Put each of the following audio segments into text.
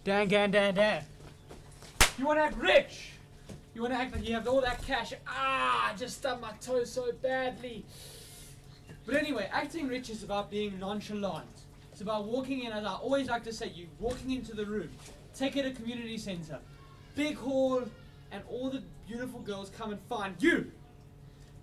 Dan, Dan, Dan, Dan. You want to act rich. You want to act like you have all that cash. I just stubbed my toe so badly. But anyway, acting rich is about being nonchalant. It's about walking in, as I always like to say, you walking into the room. Take it to a community center. Big hall, and all the beautiful girls come and find you.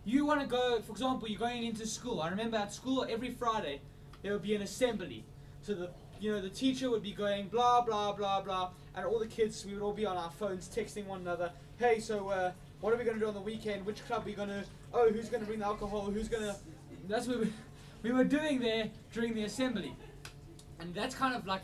You want to go, for example, you're going into school. I remember at school every Friday there would be an assembly. So the teacher would be going blah blah blah blah, and all the kids, we would all be on our phones texting one another. Hey, so what are we going to do on the weekend? Which club are we going to? Oh, who's going to bring the alcohol? Who's going to? That's what we were doing there during the assembly, and that's kind of like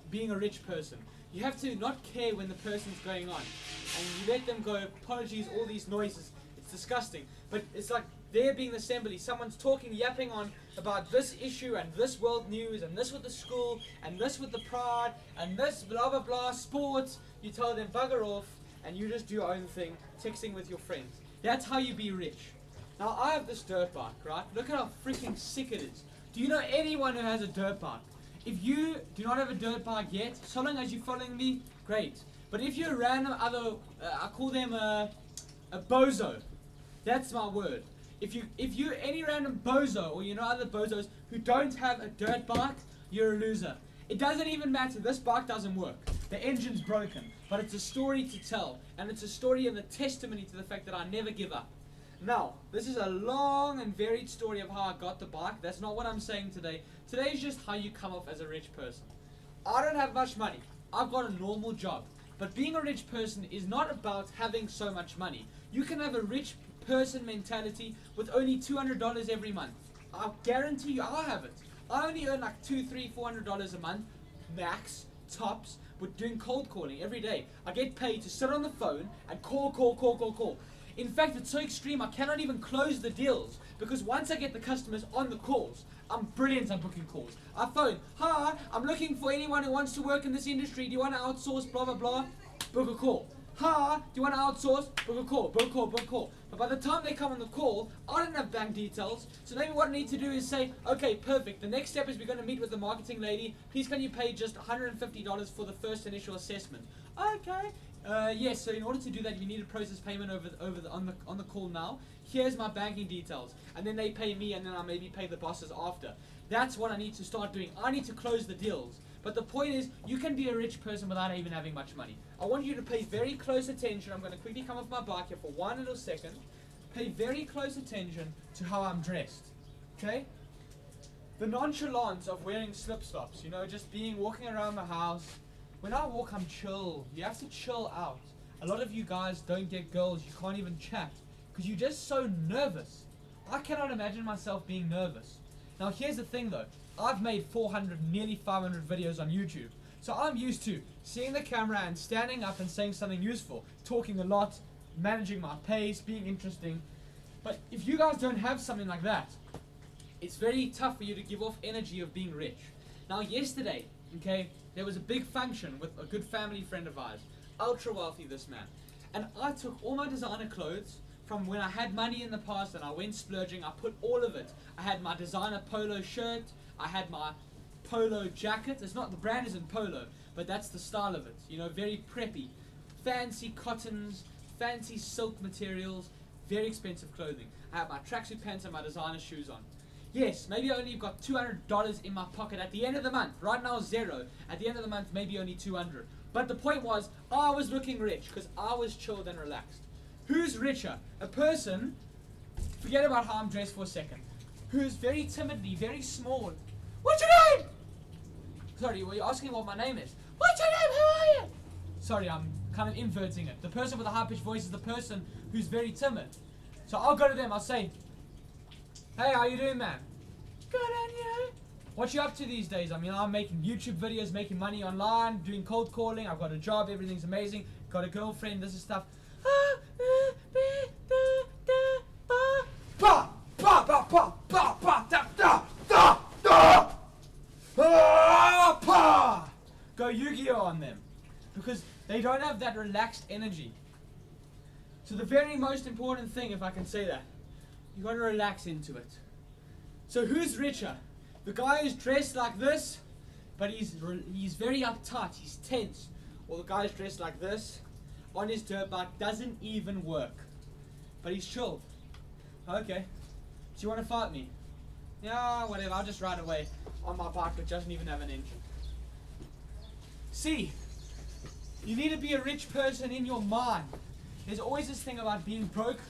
being a rich person. You have to not care when the person's going on, and you let them go. Apologies, all these noises. It's disgusting, but it's like there being the assembly. Someone's talking, yapping on about this issue and this world news and this with the school and this with the pride and this blah blah blah sports. You tell them bugger off, and you just do your own thing, texting with your friends. That's how you be rich. Now I have this dirt bike, right? Look at how freaking sick it is. Do you know anyone who has a dirt bike? If you do not have a dirt bike yet, so long as you're following me, great. But if you're a random other, I call them a bozo. That's my word. If you're any random bozo, or you know other bozos who don't have a dirt bike, you're a loser. It doesn't even matter. This bike doesn't work. The engine's broken. But it's a story to tell. And it's a story and a testimony to the fact that I never give up. Now, this is a long and varied story of how I got the bike. That's not what I'm saying today. Today is just how you come off as a rich person. I don't have much money. I've got a normal job. But being a rich person is not about having so much money. You can have a rich person mentality with only $200 every month. I guarantee you I'll have it. I only earn like $200, $300, $400 a month, max, tops, with doing cold calling every day. I get paid to sit on the phone and call. In fact, it's so extreme I cannot even close the deals because once I get the customers on the calls, I'm brilliant at booking calls. I phone, hi, I'm looking for anyone who wants to work in this industry. Do you want to outsource, blah, blah, blah? Book a call. Hi, do you want to outsource? Book a call, book a call, book a call. But by the time they come on the call, I don't have bank details. So maybe what I need to do is say, okay, perfect. The next step is we're going to meet with the marketing lady. Please can you pay just $150 for the first initial assessment? Okay. Yes, so in order to do that, you need to process payment on the call now. Here's my banking details. And then they pay me, and then I maybe pay the bosses after. That's what I need to start doing. I need to close the deals. But the point is, you can be a rich person without even having much money. I want you to pay very close attention. I'm going to quickly come off my bike here for one little second. Pay very close attention to how I'm dressed. Okay? The nonchalance of wearing slip-flops, just walking around the house. When I walk, I'm chill. You have to chill out. A lot of you guys don't get girls. You can't even chat because you're just so nervous. I cannot imagine myself being nervous. Now, here's the thing, though. I've made 400, nearly 500 videos on YouTube. So I'm used to seeing the camera and standing up and saying something useful, talking a lot, managing my pace, being interesting. But if you guys don't have something like that, it's very tough for you to give off energy of being rich. Now, yesterday, there was a big function with a good family friend of ours, ultra wealthy, this man. And I took all my designer clothes from when I had money in the past and I went splurging. I put all of it. I had my designer polo shirt. I had my polo jacket. It's not, the brand isn't polo, but that's the style of it. Very preppy. Fancy cottons, fancy silk materials, very expensive clothing. I have my tracksuit pants and my designer shoes on. Yes, maybe I only got $200 in my pocket at the end of the month. Right now, zero. At the end of the month, maybe only 200. But the point was, I was looking rich because I was chilled and relaxed. Who's richer? A person, forget about how I'm dressed for a second, who's very timidly, very small. What's your name? Sorry, were you asking what my name is? What's your name? Who are you? Sorry, I'm kind of inverting it. The person with the high-pitched voice is the person who's very timid. So I'll go to them, I'll say, hey, how you doing, man? Good, and you? What you up to these days? I'm making YouTube videos, making money online, doing cold calling. I've got a job, everything's amazing. Got a girlfriend, this is stuff. Go Yu-Gi-Oh on them. Because they don't have that relaxed energy. So the very most important thing, if I can say that, you got to relax into it. So who's richer? The guy who's dressed like this, but he's very uptight, he's tense. Or the guy's dressed like this, on his dirt bike, doesn't even work. But he's chilled. Okay, do you want to fight me? Yeah, whatever, I'll just ride away on my bike which doesn't even have an engine. See, you need to be a rich person in your mind. There's always this thing about being broke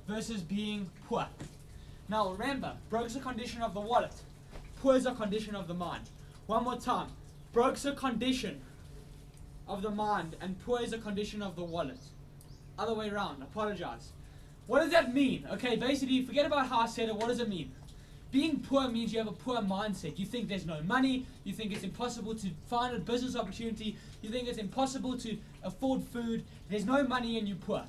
versus being poor. Now remember, broke is a condition of the wallet, poor is a condition of the mind. One more time, broke's a condition of the mind and poor is a condition of the wallet. Other way around, apologize. What does that mean? Okay, basically, forget about how I said it, what does it mean? Being poor means you have a poor mindset. You think there's no money, you think it's impossible to find a business opportunity, you think it's impossible to afford food, there's no money and you're poor.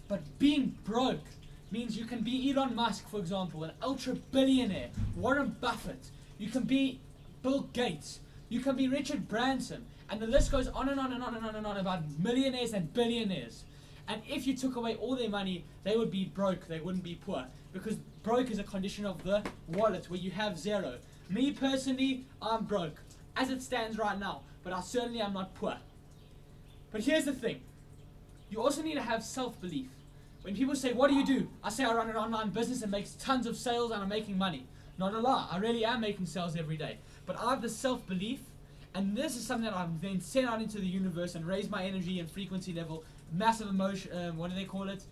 But being broke means you can be Elon Musk, for example, an ultra billionaire, Warren Buffett, you can be Bill Gates, you can be Richard Branson, and the list goes on and on and on and on and on about millionaires and billionaires. And if you took away all their money, they would be broke, they wouldn't be poor. Because broke is a condition of the wallet where you have zero. Me personally, I'm broke, as it stands right now, but I certainly am not poor. But here's the thing, you also need to have self-belief. When people say, what do? I say I run an online business and makes tons of sales and I'm making money. Not a lie, I really am making sales every day. But I have the self-belief, and this is something that I'm then sent out into the universe and raise my energy and frequency level, massive emotion, what do they call it?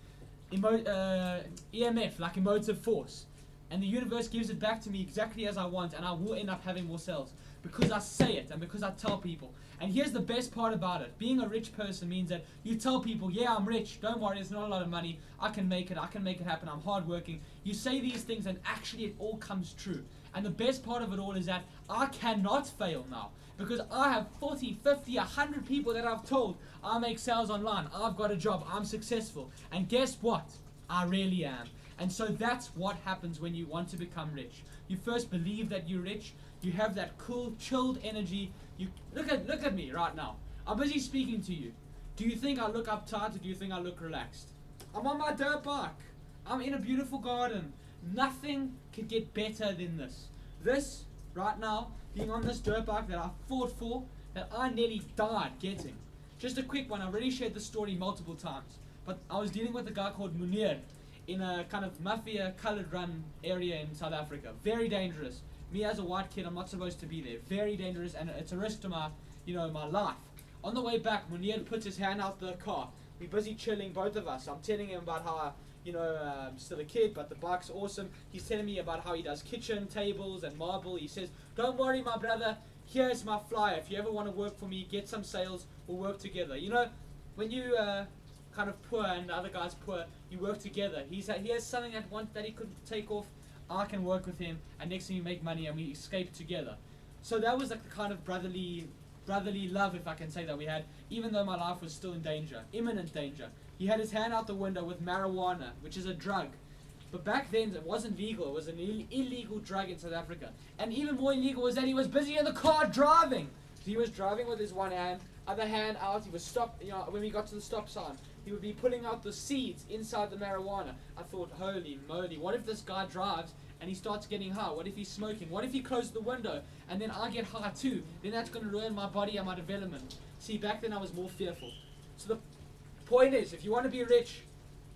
EMF, like emotive force. And the universe gives it back to me exactly as I want, and I will end up having more sales. Because I say it, and because I tell people. And here's the best part about it. Being a rich person means that you tell people, yeah, I'm rich, don't worry, it's not a lot of money, I can make it happen, I'm hardworking. You say these things and actually it all comes true. And the best part of it all is that I cannot fail now. Because I have 40, 50, 100 people that I've told, I make sales online, I've got a job, I'm successful. And guess what? I really am. And so that's what happens when you want to become rich. You first believe that you're rich, you have that cool, chilled energy. You look at me right now. I'm busy speaking to you. Do you think I look uptight or do you think I look relaxed? I'm on my dirt bike. I'm in a beautiful garden. Nothing could get better than this. This, right now, being on this dirt bike that I fought for, that I nearly died getting. Just a quick one, I already shared this story multiple times. But I was dealing with a guy called Munir in a kind of mafia colored run area in South Africa. Very dangerous. Me as a white kid, I'm not supposed to be there. Very dangerous, and it's a risk to my, my life. On the way back, Munir puts his hand out the car. We're busy chilling, both of us. I'm telling him about how I'm still a kid, but the bike's awesome. He's telling me about how he does kitchen tables and marble. He says, don't worry, my brother, here's my flyer. If you ever want to work for me, get some sales, we'll work together. When you kind of poor and the other guy's poor, you work together. He has something that he could take off. I can work with him, and next thing you make money and we escape together. So that was like the kind of brotherly love, if I can say, that we had, even though my life was still in danger, imminent danger. He had his hand out the window with marijuana, which is a drug. But back then it wasn't legal, it was an illegal drug in South Africa. And even more illegal was that he was busy in the car driving. So he was driving with his one hand, other hand out, he was stopped, when we got to the stop sign, he would be pulling out the seeds inside the marijuana. I thought, holy moly, what if this guy drives and he starts getting high? What if he's smoking? What if he closes the window and then I get high too? Then that's going to ruin my body and my development. See, back then I was more fearful. So the point is, if you want to be rich,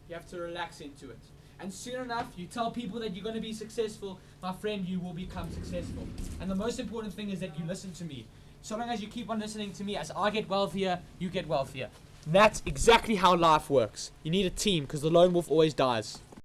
you have to relax into it. And soon enough, you tell people that you're going to be successful, my friend, you will become successful. And the most important thing is that you listen to me. So long as you keep on listening to me, as I get wealthier, you get wealthier. That's exactly how life works. You need a team, because the lone wolf always dies.